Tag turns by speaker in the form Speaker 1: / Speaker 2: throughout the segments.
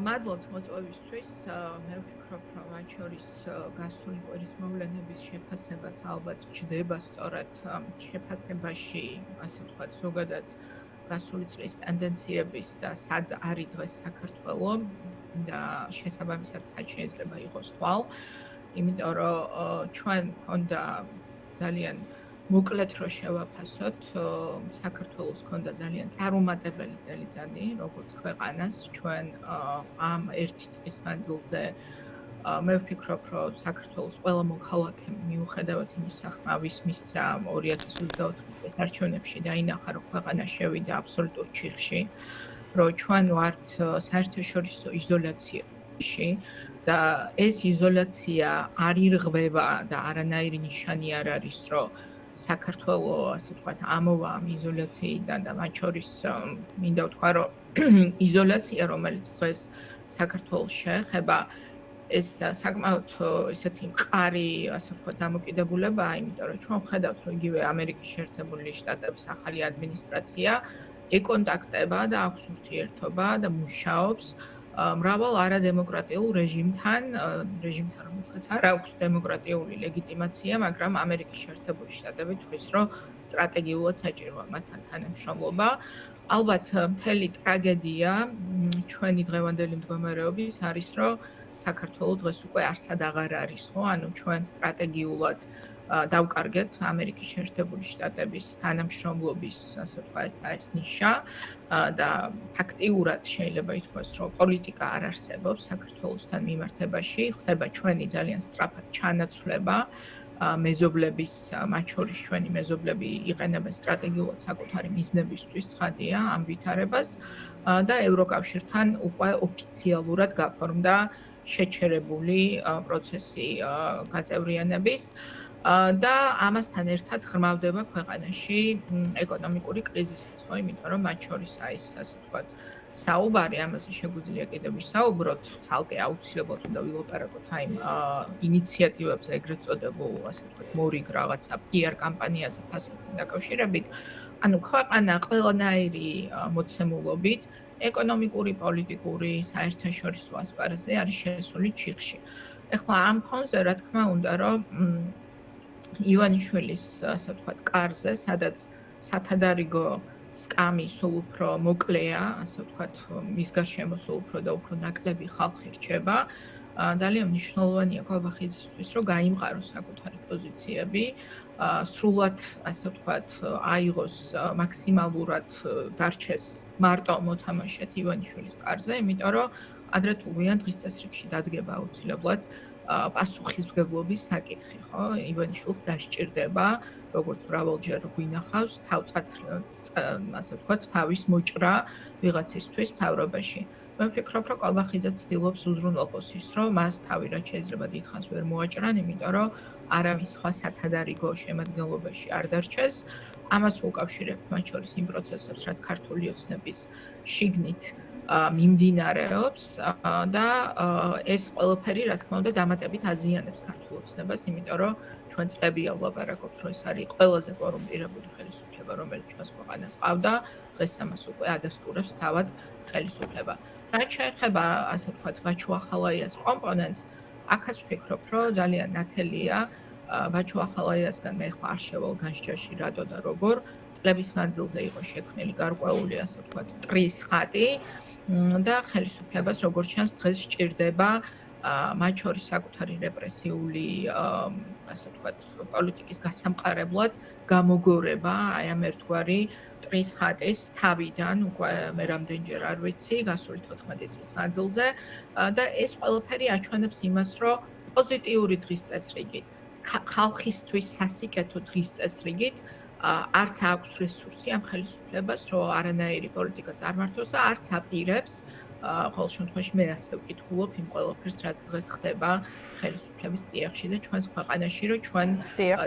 Speaker 1: მადლობთ მოწვევისთვის. მე ვფიქრობ, რომ მათ შორის გასული კვირის მოვლენების შეფასებაც ალბათ ჩდება სწორედ შეფასებაში, ასე ვთქვათ, ზოგადად გასული წლის ტენდენციების და სად არის დღეს საქართველო და შესაბამისად სად შეიძლება იყოს ხვალ. იმიტომ რომ ჩვენ გვქონდა ძალიან მოკლედ რო შევაფასოთ, საქართველოს ჰქონდა ძალიან წარუმატებელი წელიწადი, როგორც ქვეყანას. ჩვენ ამ ერთი წლის მანძილზე მე ვფიქრობ, რომ საქართველოს ყველა მოქალაქე მიუხედავად იმისა, ვის მისცა 2024 წლის არჩევნებში დაინახა, რომ ქვეყანა შევიდა აბსოლუტურ ჩიხში, რომ ჩვენ ვართ საერთაშორისო იზოლაციაში და ეს იზოლაცია არ ირღვევა და არანაირი ნიშანი არ არის, რომ საქართველო, ასე ვთქვათ, ამოვა ამ იზოლაციიდან და მათ შორის მინდა ვთქვა, რომ იზოლაცია, რომელიც დღეს საქართველოს შეეხება, ეს საკმაოდ ესეთი მყარი, ასე ვთქვათ, დამოკიდებულებაა, იმიტომ რომ ჩვენ ვხედავთ, რომ იგივე ამერიკის შეერთებული შტატების ახალი ადმინისტრაცია ეკონტაქტება და აქვს ურთიერთობა და მუშაობს მრავალ არადემოკრატიულ რეჟიმთან, რომელსაც არ აქვს დემოკრატიული ლეგიტიმაცია, მაგრამ ამერიკის შეერთებული შტატები თვლის, რომ სტრატეგიულად საჭიროა მათთან თანამშრომლობა. ალბათ მთელი ტრაგედია ჩვენი დღევანდელი მდგომარეობის არის, რომ საქართველო დღეს უკვე არსად აღარ არის, ხო? ანუ ჩვენ სტრატეგიულად დავკარგეთ ამერიკის შეერთებული შტატების თანამშრომლობის, ასე ვთქვათ, ეს ნიშა და ფაქტიურად შეიძლება ითქვას, რომ პოლიტიკა არ არსებობს საქართველოსთან მიმართებაში, ხდება ჩვენი ძალიან სწრაფად ჩანაცვლება მეზობლების, მათ შორის ჩვენი მეზობლები იყენებენ სტრატეგიულად საკუთარი მიზნებისთვის, ცხადია ამ ვითარებას და ევროკავშირთან უკვე ოფიციალურად გაფორმდა შეჩერებული პროცესი გაწევრიანების და ამასთან ერთად ღრმავდება ქვეყანაში ეკონომიკური კრიზისიც, ხო, იმიტომ რომ მათ შორის არის, ასე ვთქვათ, საუბარი, ამაზე შეგვიძლია კიდევ ვისაუბროთ, ცალკე აუცილებლად უნდა ვილაპარაკოთ აი ინიციატივებზე, ეგრეთ წოდებულ, ასე ვთქვათ, მორიგ რაღაცა PR კამპანიაზე ფასებთან დაკავშირებით. ანუ ქვეყანა ყველანაირი მოცემულობით ეკონომიკური, პოლიტიკური, საერთაშორისო ასპარეზზე არის შესული ჩიხში. ეხლა ამ ფონზე, რა თქმა უნდა, რომ ივანიშვილის, ასე ვთქვათ, კარზე, სადაც სათადარიგო სკამი სულ უფრო მოკლეა, ასე ვთქვათ, მის გარშემო სულ უფრო და უფრო ნაკლები ხალხი რჩება. ძალიან მნიშვნელოვანია ქალბახიძისთვის, რომ გაიმყაროს საკუთარი პოზიციები, სრულად, ასე ვთქვათ, აიღოს მაქსიმალურად დარჩეს მარტო მოთამაშეთ ივანიშვილის კარზე, იმიტომ რომ ადრე თუ გვიან დღის წესრიგში დადგება აუცილებლად პასუხისმგებლობის საკითხი, ხო? ივანიშვილს დასჭირდება, როგორც მრავალჯერ გვინახავს, ასე ვთქვათ, თავის მოჭრა ვიღაცისთვის მთავრობაში. მე ვფიქრობ, რომ კალბახიძე ცდილობს უზრუნველყოს ის, რომ მას თავი რაც შეიძლება დიდხანს ვერ მოაჭრან, იმიტომ რომ არავის სხვა სათადარიგო შემადგენლობაში არ დარჩეს. ამას უკავშირებთ მათ შორის იმ პროცესებს, რაც ქართული ოცნების შიგნით მიმდინარეობს და ეს ყველაფერი, რა თქმა უნდა, დამატებით აზიანებს ქართულ ოცნებას, იმიტომ რომ ჩვენ წლებია ვლაპარაკობთ, რომ ეს არის ყველაზე კორუმპირებული ხელისუფლება, რომელიც ჩვენს ქვეყანას ყავდა, დღეს ამას უკვე ადასტურებს თავად ხელისუფლება. რაც შეეხება, ასე ვთქვათ, ბაჩუ ახალაიას კომპონენტს, აქაც ვფიქრობ, რომ ძალიან ნათელია ბაჩუ ახალაიასგან მე ხლა არ შევალ განსჯაში რადო და როგორ წლების მანძილზე იყო შექმნილი გარკვეული, ასე ვთქვათ, ტრის ხატი და ხელისუფლებას როგორც ჩანს დღეს სჭირდება მათ შორის საკუთარი რეპრესიული, ასე ვთქვათ, პოლიტიკის გასამყარებლად გამოგორება აი ამ ერთგვარი ტრის ხატის თავიდან, უკვე მე რამდენჯერ არ ვიცი, გასული 14 წლის მანძილზე და ეს ყველაფერი აჩვენებს იმას, რომ პოზიტიური დღის წესრიგით, ხალხისთვის სასიკეთო დღის წესრიგით არც აქვს რესურსი ამ ხელისუფლებას, რომ არანაირი პოლიტიკა წარმართოს და არც აპირებს ყოველ შემთხვევაში მე ასე ვკითხულობ იმ ყველაფერს, რაც დღეს ხდება ხელისუფლების წიაღში და ჩვენს ქვეყანაში, რომ ჩვენ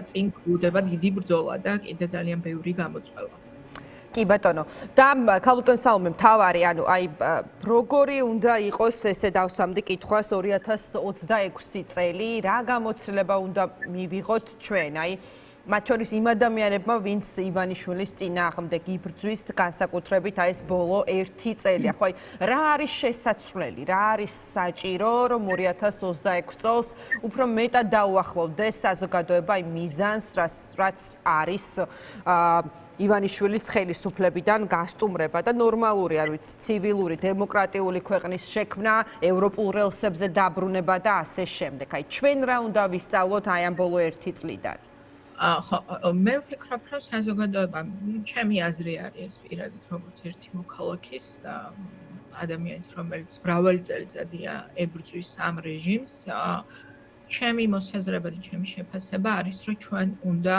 Speaker 1: წინ გვხვდება დიდი ბრძოლა და კიდე ძალიან ბევრი გამოწვევა.
Speaker 2: კი ბატონო. და ქალბატონ სალომე მთავარი, ანუ აი როგორი უნდა იყოს ესე დავსვამდი კითხვას 2026 წელი, რა გამოცდილება უნდა მივიღოთ ჩვენ? აი მათ შორის იმ ადამიანებმა, ვინც ივანიშვილის წინააღმდეგ იბრძვის, განსაკუთრებით აი ეს ბოლო 1 წელი. ხო, რა არის შესაძლებელი, რა არის საჭირო, რომ 2026 წელს უფრო მეტად დაუახლოვდეს საზოგადოება იმ მიზანს, რაც არის ივანიშვილის ხელისუფლებიდან გასტუმრება და ნორმალური არ ვიცი, ცივილური, დემოკრატიული ქვეყნის შექმნა, ევროპულ რელსებზე დაბრუნება და ასე შემდეგ. აი ჩვენ რა უნდა ვისწავლოთ აი ამ ბოლო 1 წლიდან?
Speaker 1: ხო, მე ვფიქრობ, რომ საზოგადოება, ჩემი აზრი არის ეს პირადად, როგორც ერთი მოქალაქის ადამიანის, რომელიც მრავალი წელიწადია ებრძვის ამ რეჟიმს, ჩემი მოსაზრება და ჩემი შეფასება არის, რომ ჩვენ უნდა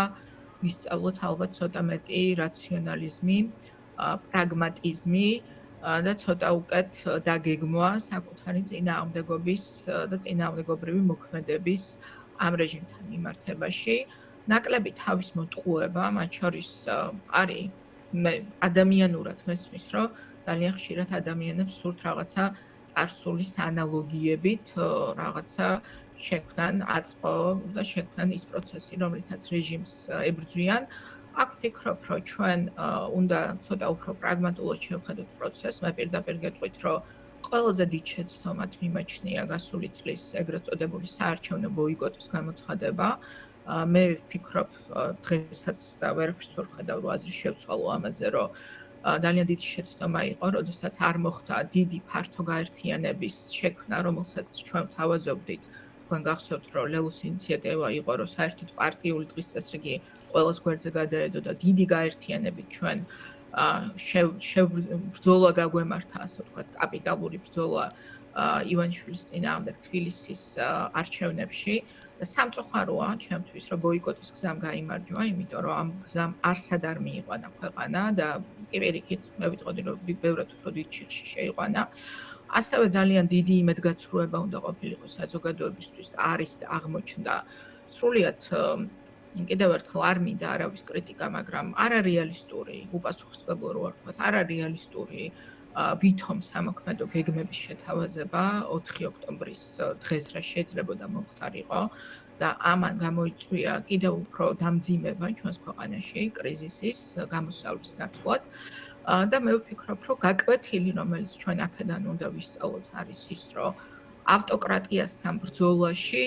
Speaker 1: ვისწავლოთ ალბათ ცოტა მეტი რაციონალიზმი, პრაგმატიზმი და ცოტა უკეთ დაგეგმვა საკუთარი წინააღმდეგობის და წინააღმდეგობრივი მოქმედების ამ რეჟიმთან მიმართებაში. ნაკლები თავის მოტყუება, მათ შორის არის ადამიანურად მესმის, რომ ძალიან ხშირად ადამიანებს სურთ რაღაცა წარსულის ანალოგიებით, რაღაცა შექმნან აწყო და შექმნან ის პროცესი, რომლითაც რეჟიმს ებრძვიან. აქ ვფიქრობ, რომ ჩვენ უნდა ცოტა უფრო პრაგმატულად შევხედოთ პროცესს. მე პირდაპირ გეტყვით, რომ ყველაზე დიდ შეცდომად მიმაჩნია გასული წლის ეგრეთ წოდებული საარჩევნო ბოიკოტის გამოცხადება. მე ვფიქრობ, დღესაც და ვერაფერს ვერ ვხედავ, რომ აზრი შევცვალო ამაზე, რომ ძალიან დიდი შეცდომა იყო, როდესაც არ მოხდა დიდი ფართო გაერთიანების შექმნა, რომელსაც ჩვენ ვთავაზობდით. თქვენ გახსოვთ, რომ ლელუს ინიციატივა იყო, რომ საერთოდ პარტიული დღის წესრიგი ყველას გვერდზე გადაედო და დიდი გაერთიანებით ჩვენ ბრძოლა გაგვემართა, ასე ვთქვათ, კაპიტალური ბრძოლა ივანიშვილის წინააღმდეგ თბილისის არჩევნებში. და სამწუხაროა ჩემთვის, რომ ბოიკოტის გზამ გაიმარჯვა, იმიტომ რომ ამ გზამ არსად არ მიიყვანა ქვეყანა და პირიქით მე ვიტყოდი, რომ ბევრად უფრო დიდ შიხში შეიყვანა. ასევე ძალიან დიდი იმედგაცრუება უნდა ყოფილიყო საზოგადოებისთვის და არის და აღმოჩნდა სრულიად კიდევ ერთხელ არ მინდა არავის კრიტიკა, მაგრამ არარეალისტური, უპასუხისმგებლო რო არ ვთქვათ, არარეალისტური ვითომ სამოქმედო გეგმების შეთავაზება 4 ოქტომბრის დღეს რა შეიძლებოდა მოხდარიყო და ამან გამოიწვია კიდევ უფრო დამძიმება ჩვენს ქვეყანაში კრიზისის გამოსავლის ნაცვლად და მე ვფიქრობ, რომ გაკვეთილი, რომელიც ჩვენ აქედან უნდა ვისწავლოთ, არის ის, რომ ავტოკრატიასთან ბრძოლაში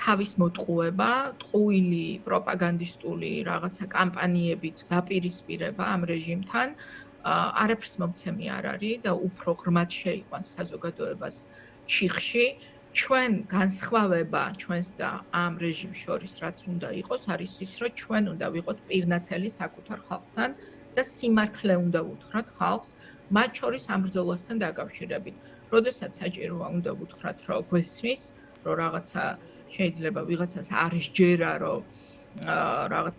Speaker 1: თავის მოტყუება, ტყუილი პროპაგანდისტული რაღაცა კამპანიებით დაპირისპირება ამ რეჟიმთან არაფრის მომცემი არ არის და უფრო ღრმად შეიყვანს საზოგადოებას ჩიხში. ჩვენ განსხვავება ჩვენს და ამ რეჟიმს შორის რაც უნდა იყოს, არის ის, რომ ჩვენ უნდა ვიყოთ პირნათელი საკუთარ ხალხთან და სიმართლე უნდა ვუთხრათ ხალხს, მათ შორის ამ ბრძოლასთან დაკავშირებით. როდესაც საჭიროა უნდა ვუთხრათ, რომ გვესმის, რომ რაღაცა შეიძლება ვიღაცას არ ისჯერა, რომ რაღაც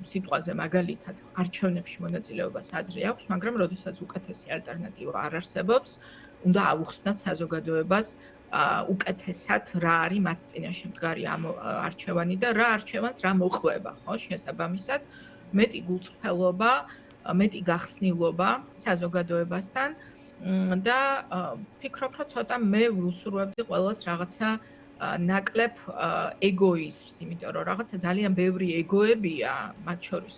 Speaker 1: სიტყვაზე მაგალითად არჩევნებში მონაწილეობას აზრი აქვს, მაგრამ როდესაც უკეთესი ალტერნატივა არ არსებობს, უნდა ავუხსნათ საზოგადოებას უკეთესად რა არის მათ წინაშე მდგარი ამ არჩევანი და რა არჩევანს რა მოყვება, ხო, შესაბამისად, მეტი გულწრფელობა, მეტი გახსნილობა საზოგადოებასთან და ვფიქრობ, რომ ცოტა მე ვუსურვებდი ყველას რაღაცა ნაკლებ ეგოიზმს, იმიტომ რომ რაღაცა ძალიან ბევრი ეგოებია, მათ შორის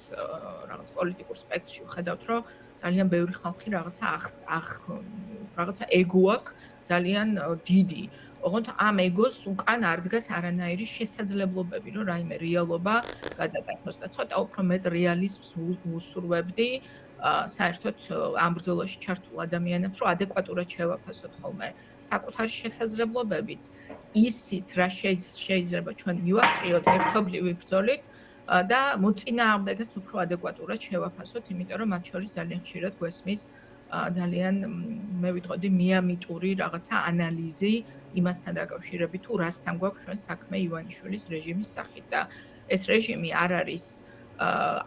Speaker 1: რაღაც პოლიტიკურ სპექტრში ვხედავთ, რომ ძალიან ბევრი ხალხი რაღაცა ეგო აქვს ძალიან დიდი. ოღონდ ამ ეგოს უკან არ დგას არანაირი შესაძლებლობები, რომ რაიმე რეალობა გადატახოს და ცოტა უფრო მეტ რეალიზმს ვუსურვებდი საერთოდ ამ ბრძოლაში ჩართულ ადამიანებს, რომ ადეკვატურად შევაფასოთ ხოლმე საკუთარი შესაძლებლობებიც, ისიც რა შეიძლება ჩვენ მივაღწიოთ ერთობლივი ბრძოლით და მოწინააღმდეგეც უფრო ადეკვატურად შევაფასოთ, იმიტომ რომ მათ შორის ძალიან ხშირად გვესმის ძალიან მე ვიტყოდი მიამიტური რაღაცა ანალიზი იმასთან დაკავშირებით, თუ რასთან გვაქვს ჩვენ საქმე ივანიშვილის რეჟიმის სახით და ეს რეჟიმი არ არის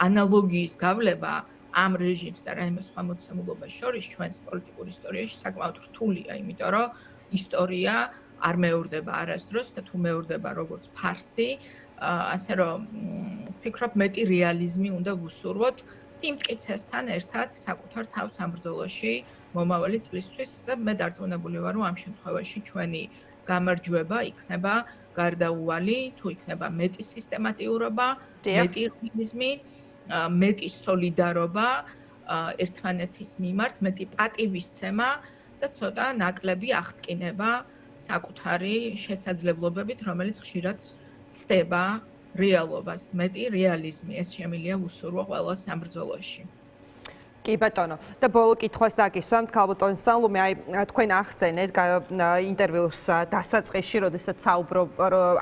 Speaker 1: ანალოგიის გავლება ამ რეჟიმს და რაიმე სხვა მოცემულობას შორის ჩვენს პოლიტიკურ ისტორიაში საკმაოდ რთულია, იმიტომ რომ ისტორია არ მეორდება არასდროს და თუ მეორდება როგორც ფარსი, ასე რომ ვფიქრობ მეტი რეალიზმი უნდა ვუსურვოთ სიმტკიცესთან ერთად საკუთარ თავს ამ ბრძოლაში მომავალი წლისთვის და მე დარწმუნებული ვარ, რომ ამ შემთხვევაში ჩვენი გამარჯვება იქნება გარდაუვალი, თუ იქნება მეტი სისტემატიურობა, მეტი რეალიზმი, მეტი სოლიდარობა ერთმანეთის მიმართ, მეტი პატივისცემა და ცოტა ნაკლები აღტკინება საკუთარი შესაძლებლობებით, რომელიც ხშირად ცდება რეალობას, მეტი რეალიზმი, ეს შემიძლია უსურვო ყველა სამბრძოლოში.
Speaker 2: კი ბატონო, და ბოლო კითხვას დაგისვამთ, ქალბატონ სალომე, აი თქვენ ახსენეთ ინტერვიუს დასაწყისში, როდესაც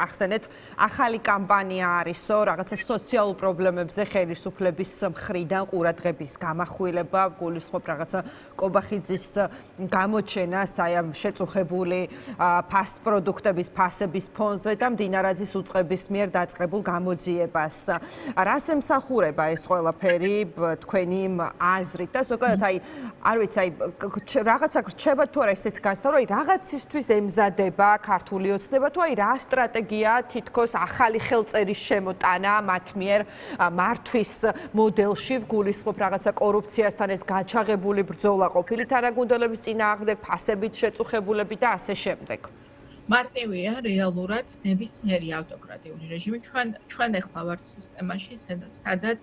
Speaker 2: ახსენეთ, ახალი კამპანია არისო, რაღაცა სოციალურ პრობლემებზე ხელისუფლების მხრიდან ყურადღების გამახვილება, გულისხმობ რაღაცა კობახიძის გამოჩენას, აი ამ შეწუხებული ფასპროდუქტების ფასების ფონზე და მდინარაძის უწყების მიერ დაწყებულ გამოძიებას. რას ემსახურება ეს ყველაფერი თქვენი აზრით? და ზოგადად აი არ ვიცი აი რაღაცა რჩება თუ არა ესეთ განსხვავება რომ რაღაცისთვის ემზადება ქართული ოცნება თუ აი რა სტრატეგია თითქოს ახალი ხელწერის შემოტანა მათ მიერ მართვის მოდელში გულისხმობ რაღაცა კორუფციასთან ეს გაჩაღებული ბრძოლა ყოფილით არაგუნდელების წინააღმდეგ ფასებით შეწუხებულები და ასე შემდეგ.
Speaker 1: მარტივია რეალურად ნებისმიერი ავტოკრატიული რეჟიმი ჩვენ ახლა ვართ სისტემაში სადაც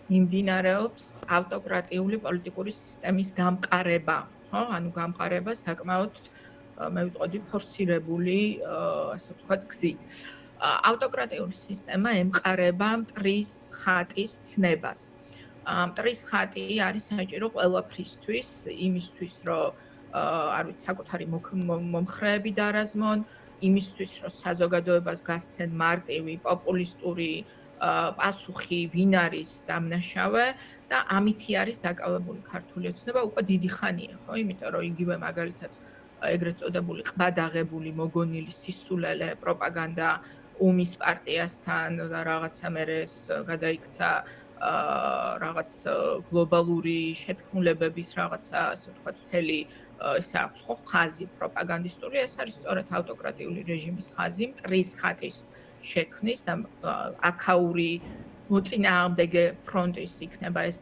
Speaker 1: მიმდინარეობს ავტოკრატიული პოლიტიკური სისტემის გამყარება, ხო? ანუ გამყარება საკმაოდ მე ვიტყოდი ფორსირებული, ასე ვთქვათ, გზით. ავტოკრატიული სისტემა ემყარება მტრის ხატის ცნებას. მტრის ხატი არის საჭირო ყველაფრისთვის, იმისთვის, რომ არ ვიცი, საკუთარი მომხრეები დაარაზმონ, იმისთვის, რომ საზოგადოებას გასცენ მარტივი, პოპულისტური პასუხი ვინ არის დამნაშავე და ამითი არის დაკავებული ქართული ოცნება უკვე დიდი ხანია, ხო? იმიტომ რომ იგივე მაგალითად ეგრეთ წოდებული ყბადაღებული მოგონილი სისულელე პროპაგანდა უმის პარტიასთან და რაღაცა მერე ეს გადაიქცა რაღაც გლობალური შეთქმულებების რაღაცა ასე ვთქვათ მთელი ეს აქვს ხო ხაზი პროპაგანდისტური ეს არის სწორედ ავტოკრატიული რეჟიმის ხაზი მტრის ხატის შექმნის და აქაური მოწინააღმდეგე ფრონტის იქნება ეს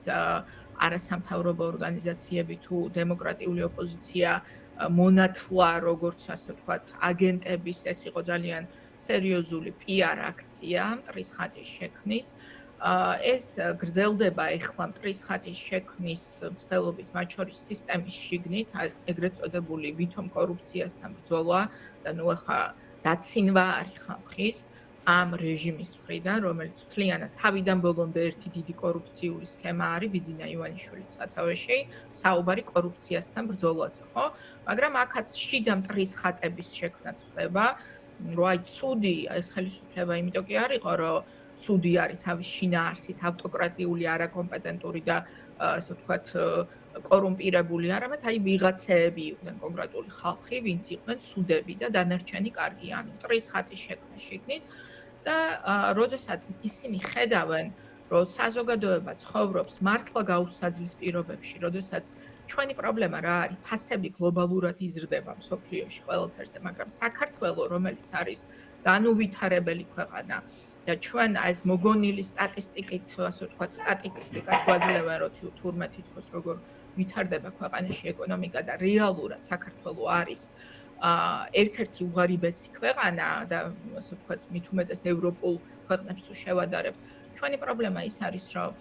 Speaker 1: არასამთავრობო ორგანიზაციები თუ დემოკრატიული ოპოზიცია მონათლა როგორც ასე ვთქვათ აგენტების ეს იყო ძალიან სერიოზული PR აქცია მტრის ხატის შექმნის ეს გრძელდება ეხლა მტრის ხატის შექმნის მცდელობის მათ შორის სისტემის შიგნით ეგრეთ წოდებული ვითომ კორუფციასთან ბრძოლა და ნუ ახლა დაცინვა არის ხალხის ამ რეჟიმის მხრიდან, რომელიც მთლიანად თავიდან ბოლომდე ერთი დიდი კორუფციული სქემა არის ბიძინა ივანიშვილის სათავეში, საუბარი კორუფციასთან ბრძოლაზე, ხო? მაგრამ აქაც შიდა მტრის ხატების შექმნაც ხდება, რომ აი ცუდი ეს ხელისუფლება იმიტომ კი არისო, რომ ცუდი არის თავის შინაარსით ავტოკრატიული, არაკომპეტენტური და ასე ვთქვათ კორუმპირებული, არამედ აი ვიღაცეები იყვნენ კონკრეტული ხალხი, ვინც იყვნენ ცუდები და დანარჩენი კარგი, ანუ მტრის ხატის შექმნის შიგნით და როდესაც ისინი ხედავენ, რომ საზოგადოება ცხოვრობს მართლა გაუსაძლის პირობებში, როდესაც ჩვენი პრობლემა რა არის? ფასები გლობალურად იზრდება მსოფლიოში ყველაფერზე, მაგრამ საქართველოს, რომელიც არის განუვითარებელი ქვეყანა და ჩვენ ეს მოგონილი სტატისტიკით, ასე ვთქვათ, სტატისტიკას გვაძლევენ, რომ თურმე თითქოს როგორ ვითარდება ქვეყანაში ეკონომიკა და რეალურად საქართველოს არის ერთ-ერთი უღარიბესი ქვეყანა და ასე ვთქვათ, მით უმეტეს ევროპულ ქვეყნებს თუ შევადარებთ. ჩვენი პრობლემა ის არის, რომ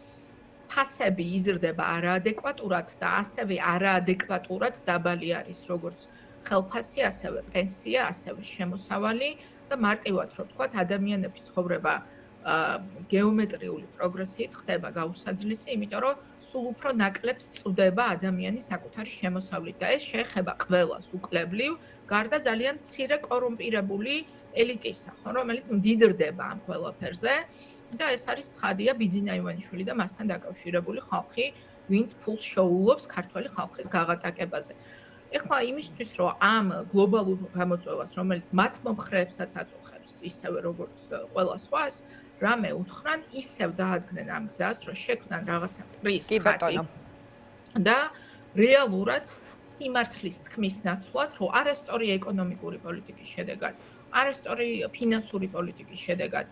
Speaker 1: ფასები იზრდება არაადეკვატურად და ასევე არაადეკვატურად დაბალი არის როგორც ხელფასი, ასევე პენსია, ასევე შემოსავალი და მარტივად რო ვთქვათ, ადამიანების ცხოვრება გეომეტრიული პროგრესიით ხდება გაუსაძლისი, იმიტომ რომ სულ უფრო ნაკლებს წვდება ადამიანის საკუთარი შემოსავლით და ეს შეეხება ყველას უკლებლივ, გარდა ძალიან მცირე კორუმპირებული ელიტისა, ხო, რომელიც მდიდრდება ამ ყველაფერზე და ეს არის ცხადია ბიძინა ივანიშვილი და მასთან დაკავშირებული ხალხი, ვინც ფულს შოულობს ქართველი ხალხის გაღატაკებაზე. ეხლა იმისთვის, რომ ამ გლობალურ გამოწვევას, რომელიც მათ მომხრეებსაც აწუხებს, ისევე როგორც ყველა სხვას, რამე უთხრან, ისევ დაადგნენ ამ გზას, რომ შექმნან რაღაცა მტრის ხატი და რეალურად სიმართლის თქმის ნაცვლად, რომ არასწორი ეკონომიკური პოლიტიკის შედეგად, არასწორი ფინანსური პოლიტიკის შედეგად,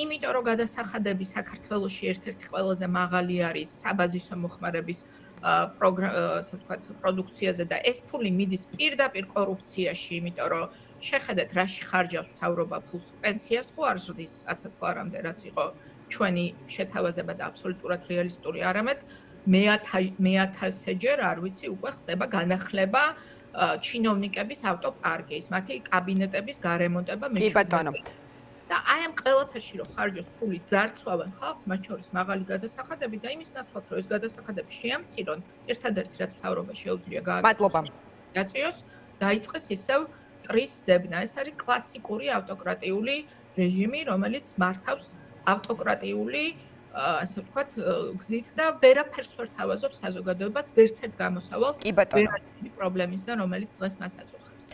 Speaker 1: იმიტომ რომ გადასახადები საქართველოში ერთ-ერთი ყველაზე მაღალი არის საბაზისო მოხმარების ასე ვთქვათ, პროდუქციაზე და ეს ფული მიდის პირდაპირ კორუფციაში, იმიტომ რომ შეხედეთ, რაში ხარჯავს მთავრობა ფულს პენსიას ხო არ ზრდის 1000 ლარამდე, რაც იყო ჩვენი შეთავაზება და აბსოლუტურად რეალისტური, არამედ მე-1000-ჯერ, არ ვიცი, უკვე ხდება განახლება ჩინოვნიკების ავტოპარკის, მათი კაბინეტების გარემონტება და აი ამ ყველაფერში რომ ხარჯავს ფული ძარცვავენ ხალხს, მათ შორის მაღალი გადასახადები და იმის ნაცვლად რომ ეს გადასახადები შეამცირონ, ერთადერთი რაც მთავრობა შეუძლია გააწიოს, დაიწყეს ისევ ტრის ძებნა. ეს არის კლასიკური ავტოკრატიული რეჟიმი, რომელიც მართავს ავტოკრატიული ასე ვთქვათ, გზით და ვერაფერს ვერ თავაზობს საზოგადოებას, ვერც ერთ გამოსავალს, ვერაფერი პრობლემისგან, რომელიც დღეს მას აწუხებს.